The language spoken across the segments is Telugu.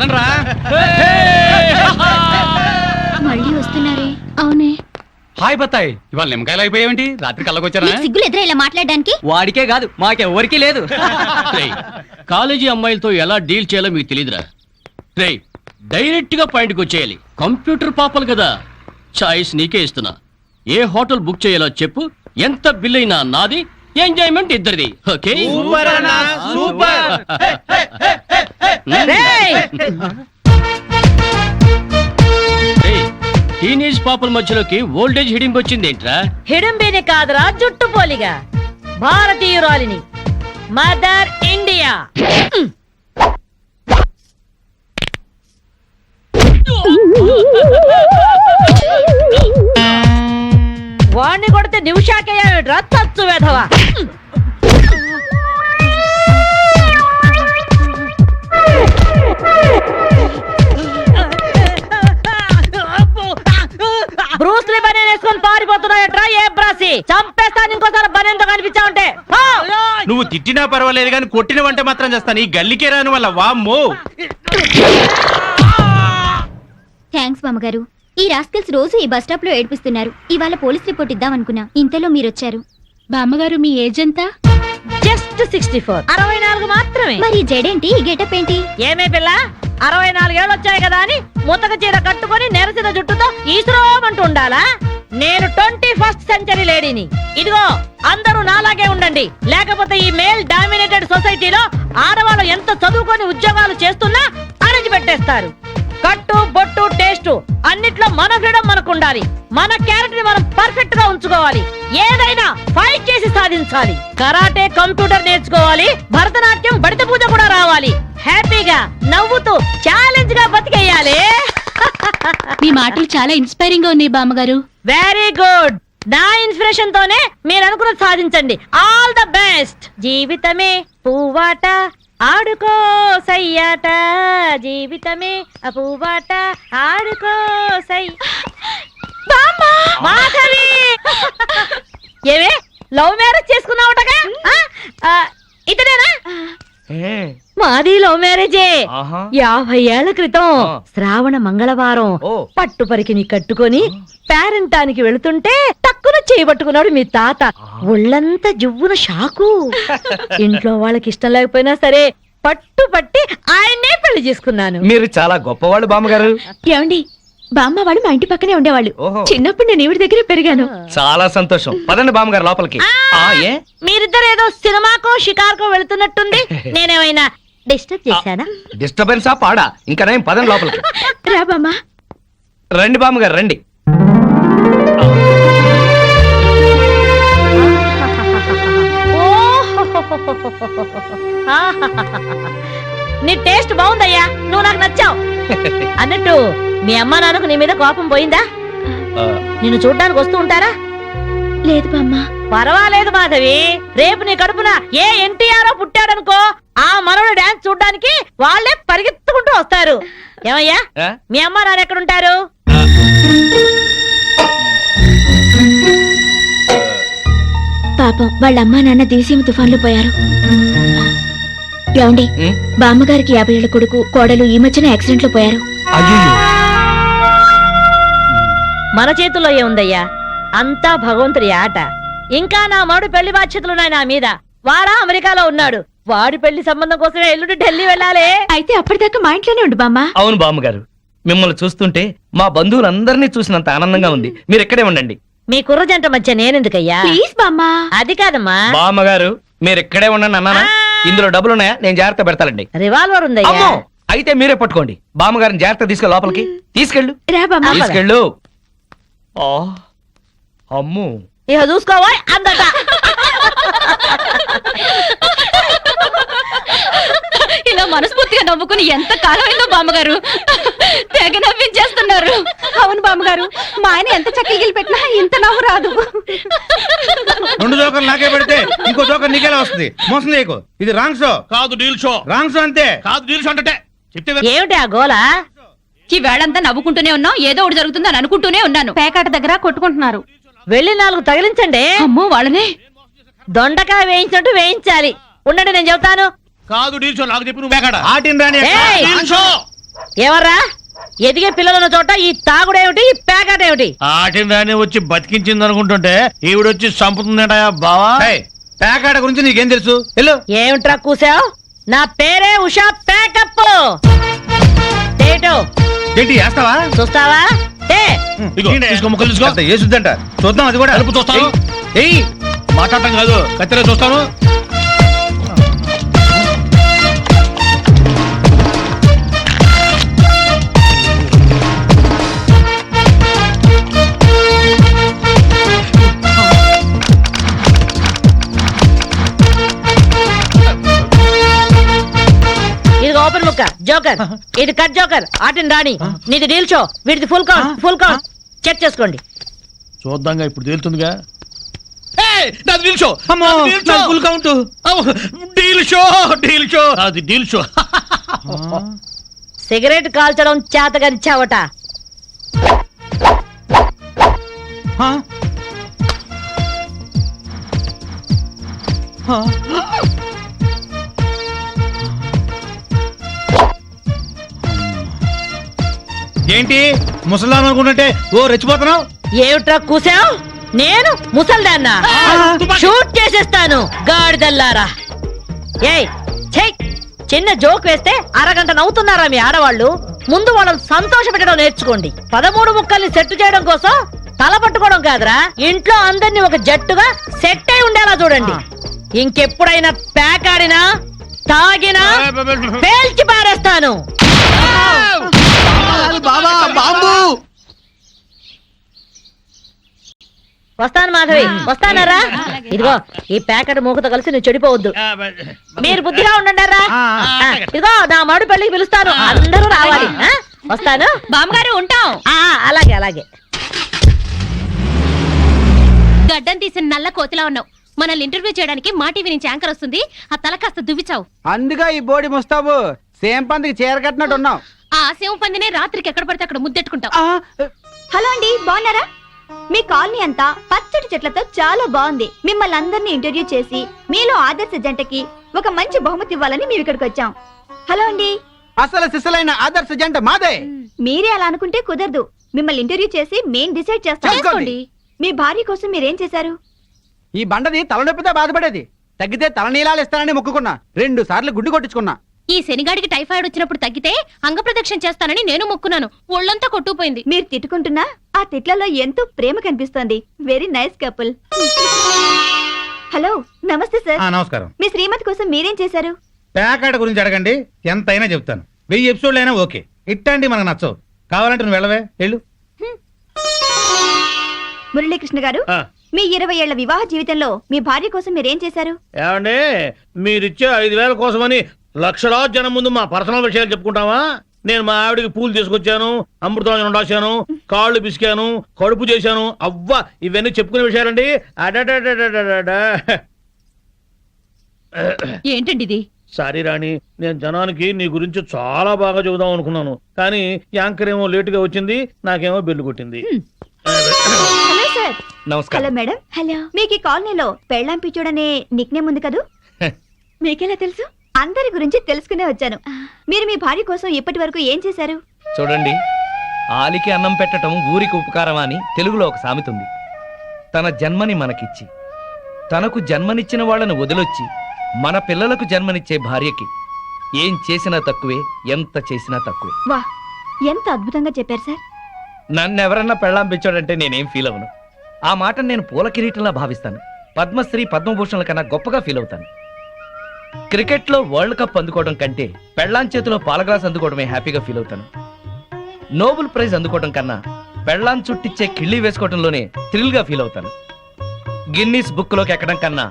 పదండ్రా. మళ్ళీ వస్తున్నారే? అవునే. హాయ్ బత్తాయి, ఇవాళ నిమ్మకాయలు అయిపోయావేంటి? రాత్రి కళ్ళకొచ్చారా? సిగ్గులు ఎదురా ఇలా మాట్లాడడానికి? వాడికే కాదు మాకెవ్వరికీ లేదు. కాలేజీ అమ్మాయిలతో ఎలా డీల్ చేయాలో మీకు తెలియదురా. రేయ్, డైరెక్ట్ గా పాయింట్కి వచ్చేయాలి. కంప్యూటర్ పాపలు కదా, చాయిస్ నీకే ఇస్తున్నా. ఏ హోటల్ బుక్ చేయాలో చెప్పు, ఎంత బిల్ అయినా నాది, ఎంజాయ్మెంట్ ఇద్దరిది. ఓకే? టీనేజ్ పాపల మధ్యలోకి ఓల్డేజ్ హిడింపు వచ్చింది ఏంట్రా? హిడింబిని కాదురా, జుట్టు పోలిగా భారతీయురాలిని, మదర్ ఇండియా. వాణ్ణి కొడితే నిమిషాకేయా తచ్చు వెధవా. బ్రూస్లీ బనేన్ వేసుకొని పారిపోతున్నాయట్రా ఏ బ్రాసి. చంపేస్తాను ఇంకోసారి బనేన్తో కనిపించావుంటే. నువ్వు తిట్టినా పర్వాలేదు కానీ కొట్టిన వంట మాత్రం చేస్తాను. ఈ గల్లికే రాను వల్ల వామ్మో. థ్యాంక్స్ మామగారు. ఈ రాస్కల్స్ రోజు ఈ బస్ స్టాప్ లో ఏడిపిస్తున్నారు. ఇవాళ పోలీస్ రిపోర్ట్ ఇద్దాం అనుకున్నా, ఇంతలో మీరొచ్చారు. బామ్మగారు మీ ఏజ్ ఎంత? జస్ట్ 64. 64 మాత్రమే. మరి జడేంటి, ఈ గెటప్ ఏంటి? ఏమే పిల్ల, 64 ఏళ్ళు వచ్చాయి కదా అని ముతక చీర కట్టుకొని నెరసిన జుట్టుతో ఈశ్వరమంటూ ఉండాలా? నేను 21st సెంచరీ లేడీని. ఇదిగో అందరూ నాలాగే ఉండండి, లేకపోతే ఈ మేల్ డామినేటెడ్ సొసైటీలో ఆడవాళ్ళు ఎంత చదువుకొని ఉద్యోగాలు చేస్తున్నా అణిచిపెట్టేస్తారు. కట్టు బొట్టు టేస్ట్ అన్నిట్లో మన ఫ్రీడమ్ మనకు ఉండాలి. మన క్యారెక్టర్ ని మనం పర్ఫెక్ట్ గా ఉంచుకోవాలి. ఏదైనా ఫైట్ చేసి సాధించాలి. కరాటే, కంప్యూటర్ నేర్చుకోవాలి. భరతనాట్యం, బడిత పూజ కూడా రావాలి. హ్యాపీగా నవ్వుతూ ఛాలెంజ్ గా బతికేయాలి. మీ మాటలు చాలా ఇన్స్పైరింగ్ గా ఉన్నాయి బామ్మగారు. Very good. నా ఇన్స్పిరేషన్ తోనే మీరు అనుకున్నది సాధించండి. All the best. జీవితమే పువ్వాట, ఆడుకో సయ్యాట, జీవితమే అపువాట, ఆడుకో సై. మాధవి, ఏవే లవ్ మ్యారేజ్ చేసుకున్నావుటగా? ఇతనేనా? మాది లవ్ మ్యారేజే. 50 ఏళ్ల క్రితం శ్రావణ మంగళవారం పట్టు పరికిని కట్టుకొని పేరంటానికి వెళుతుంటే టక్కున చేయబట్టుకున్నాడు మీ తాత. ఒళ్ళంతా జువ్వున షాకు. ఇంట్లో వాళ్ళకి ఇష్టం లేకపోయినా సరే పట్టుపట్టి ఆయన్నే పెళ్లి చేసుకున్నాను. మీరు చాలా గొప్పవాళ్ళు బామ్మగారు. ఏమండి, బామ్మ వాడు మా ఇంటి పక్కనే ఉండేవాళ్ళు. చిన్నప్పుడు నేను ఈవిడ దగ్గరే పెరిగాను. చాలా సంతోషం. పదండి బామ్మగారు లోపలికి. ఏ మీరిద్దరు ఏదో సినిమాకో షికార్కో వెళుతున్నట్టుంది. నేనేమైనా డిస్టర్బ్ చేశానా? డిస్టర్బెన్స్ పాడా? ఇంకా నేను పదండి లోపలికి. రా బామ్మ. రండి బామ్మగారు రండి. నీ టేస్ట్ బాగుందయ్యా, నువ్వు నాకు నచ్చావు. అన్నట్టు మీ అమ్మ నాన్నకు నీ మీద కోపం పోయిందా? నిన్ను చూడ్డానికి వస్తూ ఉంటారా? లేదు బామ్మ. పర్వాలేదు మాధవి, రేపు నీ కడుపున ఏ ఎన్టీఆర్ పుట్టాడనుకో, ఆ మనవడు డాన్స్ చూడ్డానికి వాళ్ళే పరిగెత్తుకుంటూ వస్తారు. ఏమయ్యా, మీ అమ్మ నాన్న ఎక్కడుంటారు? పాపం వాళ్ళ అమ్మా నాన్న దివిసీమ తుఫాన్లో పోయారు. ఏమండి, బామ్మగారికి 50 ఏళ్ల కొడుకు కోడలు ఈ మధ్యన యాక్సిడెంట్ లో పోయారు. మన చేతుల్లో ఏముందయ్యా, అంతా భగవంతుడి ఆట. ఇంకా నా మాడు పెళ్లి బాధ్యతలున్నాయి నా మీద. వాడా అమెరికాలో ఉన్నాడు. వాడి పెళ్లి సంబంధం కోసమే ఎల్లుండి ఢిల్లీ వెళ్ళాలి. అయితే అప్పటిదాకా మా ఇంట్లోనే ఉండు బామ్మ. అవును బామ్మగారు, మిమ్మల్ని చూస్తుంటే మా బంధువులందరినీ చూసినంత ఆనందంగా ఉంది. మీరు ఇక్కడే ఉండండి. మీ కుర్ర జంట మధ్య నేనెందుకయ్యా? ప్లీజ్ బామ్మ. అది కాదమ్మా. బామ్మగారు మీరు ఇక్కడే ఉండండి అన్నానా? ఇందులో డబ్బులున్నాయా? నేను జాగ్రత్త పెడతానండి. రివాల్వర్ ఉందయ్యా. అయితే మీరే పట్టుకోండి. బామ్మగారిని జాగ్రత్త తీసుకెళ్ళి లోపలికి తీసుకెళ్ళు. రా బామ్మ. తీసుకెళ్ళు. అమ్ము, ఇక చూసుకోవా అందట. ఇలా మనస్ఫూర్తిగా నవ్వుకుని ఎంత కాలమైందో బామ్మగారు. తెగ నవ్వించేస్తున్నారు. అవును బామ్మగారు, మా ఆయన ఎంత చక్కగిలి పెట్టినా ఇంత నవ్వు రాదు. 2 జోకర్లు నాకే పెడితే ఇంకో జోకర్ నీకేలా వస్తుంది? మోసం చేయకు. ఇది రాంగ్ షో కాదు, డీల్ షో. రాంగ్ షో అంతే. కాదు, డీల్ షో అంటే ఏమిటి ఆ గోలా? ఈ వేళంతా నవ్వుకుంటూనే ఉన్నాం, ఏదో ఒకటి జరుగుతుందని అనుకుంటూనే ఉన్నాను. పేకాట దగ్గర కొట్టుకుంటున్నారు. వెళ్ళి 4 తగిలించండి. అమ్మో, వాళ్ళనే దొండకాయ వేయించినట్టు వేయించాలి. ఉండండి, నేను చెబుతాను. కాదు, డీల్ షో. నాకు చెప్పి నువ్వు బేకాడ ఆటిని రాని ఏయ్! Deal show. ఏవర్రా ఎదిగే పిల్లలున్న చోట ఈ తాగుడేమిటి ఈ పేకాటేమిటి? ఆటిని రాని వచ్చి బతికించింది అనుకుంటుంటే ఈవిడొచ్చి చంపుతుందట బావా. పేకాట గురించి నీకేం తెలుసు? వెళ్ళు. ఏమిట్రా కూసావు? నా పేరే ఉషా పేకప్. ఏంటి వేస్తావా? చూస్తావా? ఇదిగో, తీసుకో, ముక్కలు తీసుకో. అంత ఏసుద్దంట. చూద్దాం అది కూడా. కలుపు చూస్తాను. ఏయ్ మాట్లాడటం కాదు, కత్తిరే చూస్తాను. ఇది ఓపెన్ ముక్క జోకర్, ఇది కట్ జోకర్. ఆటిని రాణి, నీది డీల్ షో, వీటిది full count. Full count check చేసుకోండి. చూద్దాంగా, ఇప్పుడు తేలుతుందిగా. నాది డీల్ షో. అమ్మో, నాది డీల్ షో. నాది full count. Deal show, deal show. అది డీల్ షో. సిగరెట్ కాల్చడం చేతగాని చావట. ఆ? ఆ? ఏంటి ముసలాం అనుకుంటుంటే ఓ రెచ్చిపోతున్నావు? ఏమిట్రా కూసావు? నేను ముసల్దాన్నా? షూట్ చేసేస్తాను గాడిదల్లారా. ఏయ్ ఛై, చిన్న జోక్ వేస్తే అరగంట నవ్వుతున్నారా మీ ఆడవాళ్ళు? ముందు వాళ్ళని సంతోష పెట్టడం నేర్చుకోండి. 13 ముక్కల్ని సెట్ చేయడం కోసం తల పట్టుకోవడం కాదురా, ఇంట్లో అందరినీ ఒక జట్టుగా సెట్ అయి ఉండేలా చూడండి. ఇంకెప్పుడైనా ప్యాక్ ఆడినా తాగినా పేల్చి పారేస్తాను. వస్తాను మాధవి, వస్తానరా? ఇదిగో ఈ ప్యాకెట్ మూకతో కలిసి నువ్వు చెడిపోవద్దు. మీరు బుద్ధిగా ఉండండిరా. ఇదిగో నా మడు పెళ్లికి పిలుస్తాను, అందరూ రావాలి. వస్తాను బామ్మగారు, ఉంటాం. అలాగే అలాగే. గడ్డం తీసిన నల్ల కోతిలా ఉన్నావు. మనల్ని ఇంటర్వ్యూ చేయడానికి మా టీవీ నుంచి యాంకర్ వస్తుంది. ఆ తల కాస్త దువ్విచావు. అందుగా ఈ బోడి ముస్తాబు సేమ్ పందికి చీర కట్టినట్టు ఉన్నావు. ఆ సింహ పందినే రాత్రికి ఎక్కడ పడితే అక్కడ ముద్దెట్టుకుంటావు. హలో అండి, బాగున్నారా? మీ కాలనీ అంతా పచ్చటి చెట్లతో చాలా బాగుంది. మిమ్మల్ని అందరినీ ఇంటర్వ్యూ చేసి మీలో ఆదర్శ జంటకి ఒక మంచి బహుమతి ఇవ్వాలని మేము ఇక్కడికి వచ్చాం. హలో అండి. అసలు సిసలైన ఆదర్శ జంట మాదే. మీరే అలా అనుకుంటే కుదరదు. మిమ్మల్ని ఇంటర్వ్యూ చేసి మేం డిసైడ్ చేస్తాం. చేసుకోండి. మీ భార్య కోసం మీరేం చేశారు? ఈ బండది తలనొప్పితో బాధపడేది. తగ్గితే తలనీలాలు ఇస్తానని మొక్కుకున్నా. 2 సార్లు గుడ్డు కొట్టించుకున్నా. ఈ శనిగాడికి టైఫాయిడ్ వచ్చినప్పుడు తగ్గితే అంగప్రదక్షిణ చేస్తానని నేను మొక్కున్నాను. ఒళ్ళంతా కొట్టుకుపోయింది. మీరు తిట్టుకుంటున్నా ఆ తిట్లలో ఎంతో ప్రేమ కనిపిస్తోంది. Very nice couple. హలో, నమస్తే సార్. నమస్కారం. మీ శ్రీమతి కోసం మీరేం చేశారు? పేకాట గురించి అడగండి, ఎంతైనా చెప్తాను. 1000 ఎపిసోడ్లు అయినా ఓకే. ఇట్టండి మనకు నచ్చవు. కావాలంటే నువ్వు వెళ్ళవే, వెళ్ళు. మురళీకృష్ణ గారు, మీ 20 ఏళ్ల వివాహ జీవితంలో మీ భార్య కోసం మీరేం చేశారు? ఏమండి, మీరిచ్చే 5000 కోసమని లక్షలాది జనం ముందు మా పర్సనల్ విషయాలు చెప్పుకుంటావా? నేను మా ఆవిడికి పూలు తీసుకొచ్చాను, అమృతం రాశాను, కాళ్ళు పిసికాను, కడుపు చేశాను. అవ్వా, ఇవన్నీ చెప్పుకునే విషయాలండి. ఏంటండి ఇది? సారీ రాణి, నేను జనానికి నీ గురించి చాలా బాగా చెబుదాం అనుకున్నాను, కానీ యాంకర్ ఏమో లేటుగా వచ్చింది, నాకేమో బెల్లు కొట్టింది. Hello sir. నమస్కారం. Hello madam. హలో. మీకు ఈ కాలనీలో పెళ్ళాం పిచ్చోడనే నిక్నేమ్ ఉంది కదూ? మీకెలా తెలుసు? అందరి గురించి తెలుసుకునే వచ్చాను. మీరు మీ భార్య కోసం ఇప్పటి వరకు ఏం చేశారు? చూడండి, ఆలికి అన్నం పెట్టడం ఊరికి ఉపకారం అని తెలుగులో ఒక సామెత ఉంది. తన జన్మని మనకిచ్చి తనకు జన్మనిచ్చిన వాళ్ళను వదిలొచ్చి మన పిల్లలకు జన్మనిచ్చే భార్యకి ఏం చేసినా తక్కువే, ఎంత చేసినా తక్కువే. వా, ఎంత అద్భుతంగా చెప్పారు సార్. నన్నెవరన్నా పెళ్ళాం పిచ్చాడంటే నేనేం ఫీల్ అవను. ఆ మాట నేను పూల కిరీటంలా భావిస్తాను. పద్మశ్రీ పద్మభూషణల కన్నా గొప్పగా ఫీల్ అవుతాను. క్రికెట్లో వరల్డ్ కప్ అందుకోవడం కంటే పెళ్ళాం చేతిలో పాల గ్లాస్ అందుకోవడమే హ్యాపీగా ఫీల్ అవుతాను. నోబెల్ ప్రైజ్ అందుకోవడం కన్నా పెళ్ళాం చుట్టిచ్చే కిళ్ళి వేసుకోవడంలోనే థ్రిల్గా ఫీల్ అవుతాను. గిన్నీస్ బుక్లోకి ఎక్కడం కన్నా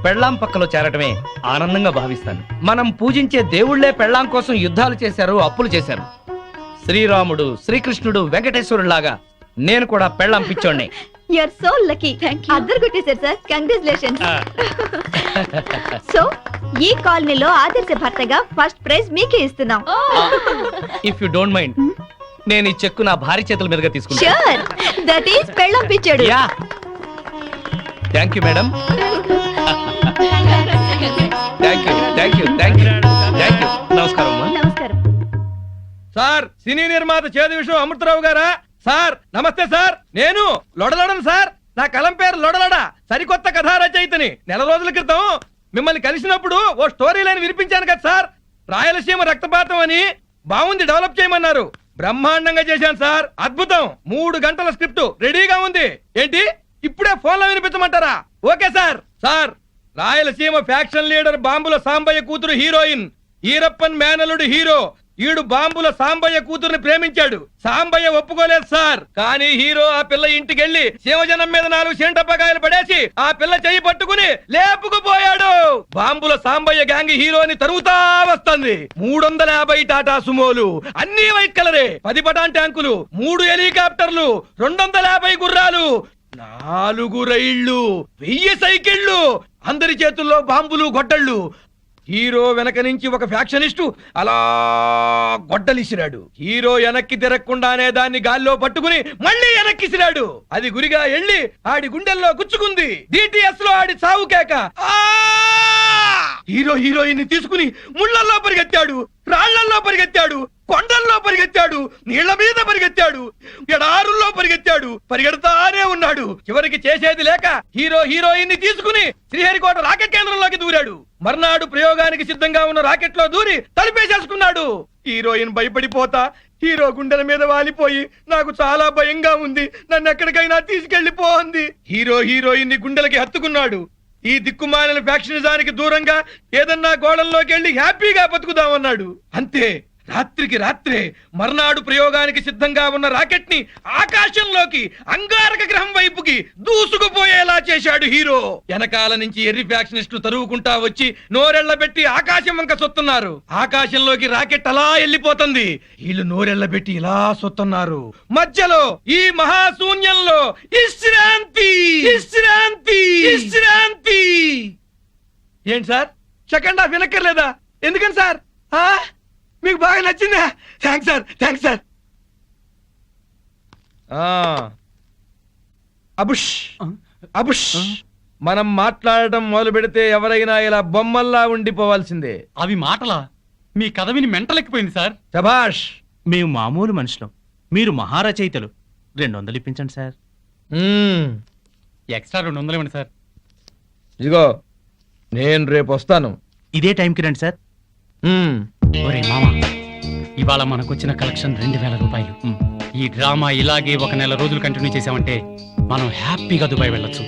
పెళ్ళాం పక్కలో చేరటమే ఆనందంగా భావిస్తాను. మనం పూజించే దేవుళ్లే పెళ్ళాం కోసం యుద్ధాలు చేశారు, అప్పులు చేశారు. శ్రీరాముడు, శ్రీకృష్ణుడు, వెంకటేశ్వరులాగా నేను కూడా పెళ్ళాం పిచ్చోడ్నే. You are so lucky. అద్దరు కొట్టేశారు సార్. కంగ్రాచులేషన్స్. సో ఈ కాలనీలో ఆదర్శ భర్తగా ఫస్ట్ ప్రైజ్ మీకే ఇస్తున్నాం. ఇఫ్ యు డోంట్ మైండ్, నేను ఈ చెక్కు నా భార్య చేతుల మీదుగా తీసుకుంటా. ష్యూర్, దట్ ఈస్ పెళ్ళాం పిచ్చాడు. Yeah, thank you madam. Thank you. నమస్కారం అమ్మా. నమస్కారం. సార్ సినీ నిర్మాత చేదు విషయం అమృతరావు గారా? సార్ నమస్తే సార్, నేను లొడలడను సార్. నా కలం పేరు లొడలడ, సరికొత్త కథా రచయితని. నెల రోజుల క్రితం మిమ్మల్ని కలిసినప్పుడు ఓ స్టోరీ లైన్ వినిపించాను కదా సార్. రాయలసీమ రక్తపాతం అని బాగుంది, డెవలప్ చేయమన్నారు. బ్రహ్మాండంగా చేశాను సార్, అద్భుతం. 3 గంటల స్క్రిప్ట్ రెడీగా ఉంది. ఏంటి ఇప్పుడే ఫోన్ లో వినిపించమంటారా? Okay sir. Sir Rayalaseema faction leader బాంబుల సాంబయ్య కూతురు హీరోయిన్, ఈరప్పన్ మేనలుడు హీరో. ఈడు బాంబుల సాంబయ్య కూతుర్ని ప్రేమించాడు. సాంబయ్య ఒప్పుకోలేదు సార్. కానీ హీరో ఆ పిల్ల ఇంటికెళ్లి శివజనం మీద 4 సెంటప్పకాయలు పడేసి ఆ పిల్ల చెయ్యి పట్టుకుని లేపుకుపోయాడు. బాంబుల సాంబయ్య గ్యాంగ్ హీరోని తరుగుతా వస్తుంది. 350 టాటా సుమోలు, అన్ని వైట్ కలరే, 10 పటాన్ ట్యాంకులు, 3 హెలికాప్టర్లు, 250 గుర్రాలు, 4 రైళ్లు, 1000 సైకిళ్లు, అందరి చేతుల్లో బాంబులు గొడ్డళ్ళు. హీరో వెనక నుంచి ఒక ఫ్యాక్షనిస్టు అలా గొడ్డలిసిరాడు. హీరో వెనక్కి తిరగకుండానే దాన్ని గాల్లో పట్టుకుని మళ్ళీ వెనక్కిసిరాడు. అది గురిగా ఎళ్ళి ఆడి గుండెల్లో గుచ్చుకుంది. డిటిఎస్ లో ఆడి చావు కేక. హీరో హీరోయిన్ ని తీసుకుని ముళ్ళల్లో పరిగెత్తాడు, రాళ్లల్లో పరిగెత్తాడు, కొండల్లో పరిగెత్తాడు, నీళ్ల మీద పరిగెత్తాడు, ఎడారుల్లో పరిగెత్తాడు. పరిగెడతానే ఉన్నాడు. చివరికి చేసేది లేక హీరో హీరోయిన్ ని తీసుకుని శ్రీహరికోట రాకెట్ కేంద్రంలోకి దూరాడు. మర్నాడు ప్రయోగానికి సిద్ధంగా ఉన్న రాకెట్ లో దూరి తలిపేసేసుకున్నాడు. హీరోయిన్ భయపడిపోతా హీరో గుండెల మీద వాలిపోయి నాకు చాలా భయంగా ఉంది, నన్ను ఎక్కడికైనా తీసుకెళ్లిపో అంది. హీరో హీరోయిన్ ని గుండెలకి హత్తుకున్నాడు. ఈ దిక్కుమాలిన ఫ్యాక్షనిజానికి దూరంగా ఏదన్నా గోడల్లోకి వెళ్లి హ్యాపీగా బతుకుదామన్నాడు. అంతే, రాత్రికి రాత్రే మర్నాడు ప్రయోగానికి సిద్ధంగా ఉన్న రాకెట్ ని ఆకాశంలోకి అంగారక గ్రహం వైపుకి దూసుకుపోయేలా చేశాడు హీరో. వెనకాల నుంచి ఎర్రి ఫ్యాక్షనిస్టులు తరువుకుంటా వచ్చి నోరెళ్లబెట్టి ఆకాశం వంక సొత్తున్నారు. ఆకాశంలోకి రాకెట్ అలా వెళ్ళిపోతుంది, వీళ్ళు నోరెళ్లబెట్టి ఇలా సొత్తున్నారు. మధ్యలో ఈ మహాశూన్యంలో విశ్రాంతి విశ్రాంతి విశ్రాంతి. ఏంటి సార్ సెకండ్ హాఫ్ వినక్కర్లేదా? ఎందుకని సార్? మీకు బాగా నచ్చిందా? Thanks sir, thanks sir. అబుష్ అబుష్. మనం మాట్లాడటం మొదలు పెడితే ఎవరైనా ఇలా బొమ్మల్లా ఉండిపోవాల్సిందే. అవి మాటలా? మీ కథ విని మెంటలెక్కిపోయింది సార్. శభాష్. మేము మామూలు మనుషులం, మీరు మహారచయితలు. 200 ఇప్పించండి సార్. ఎక్స్ట్రా 200 ఇవ్వండి సార్. ఇదిగో నేను రేపు వస్తాను. ఇదే టైంకి రండి సార్. ఒరే మామా, ఇవాళ మనకొచ్చిన కలెక్షన్ 2000 రూపాయలు. ఈ డ్రామా ఇలాగే 1 నెల రోజులు కంటిన్యూ చేసామంటే మనం హ్యాపీగా దుబాయ్ వెళ్ళొచ్చు.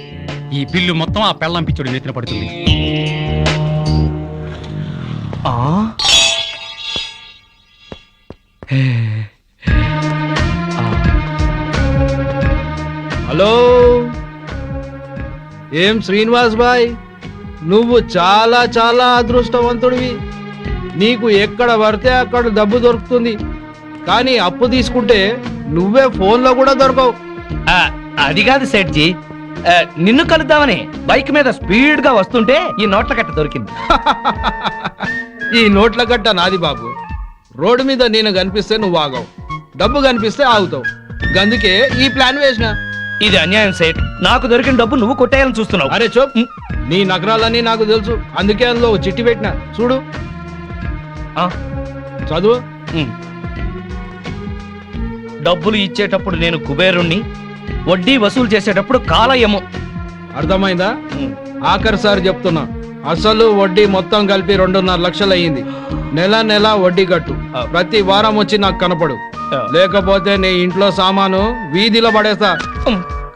ఈ బిల్లు మొత్తం ఆ పెళ్ళం పిచ్చోడి నెత్తిన పడుతుంది. హలో, ఏం శ్రీనివాస్ బాయ్, నువ్వు చాలా చాలా అదృష్టవంతుడివి. నీకు ఎక్కడ పడితే అక్కడ డబ్బు దొరుకుతుంది, కానీ అప్పు తీసుకుంటే నువ్వే ఫోన్లో కూడా దొరకవు. అది కాదు సేట్జీ, నిన్ను కలుద్దామని బైక్ మీద స్పీడ్ గా వస్తుంటే ఈ నోట్ల కట్ట దొరికింది. ఈ నోట్ల గట్ట నాది బాబు. రోడ్డు మీద నేను కనిపిస్తే నువ్వు ఆగవు, డబ్బు కనిపిస్తే ఆగుతావు. అందుకే ఈ ప్లాన్ వేసిన. ఇది అన్యాయం సేట్, నాకు దొరికిన డబ్బు నువ్వు కొట్టేయాలని చూస్తున్నావు. అరే చూప్, నీ నగరాలన్నీ నాకు తెలుసు, అందుకే అందులో చిట్టి పెట్టిన. చూడు, చదువు. డబ్బులు ఇచ్చేటప్పుడు నేను కుబేరుణ్ణి, వడ్డీ వసూలు చేసేటప్పుడు కాలయము. అర్థమైందా? ఆఖరిసారి చెప్తున్నా, అసలు వడ్డీ మొత్తం కలిపి 2.5 లక్షలు అయ్యింది. నెల నెల వడ్డీ కట్టు. ప్రతి వారం వచ్చి నాకు కనపడు, లేకపోతే నీ ఇంట్లో సామాను వీధిలో పడేస్తా.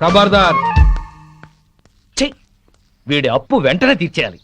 ఖబర్దార్. వీడి అప్పు వెంటనే తీర్చేయాలి.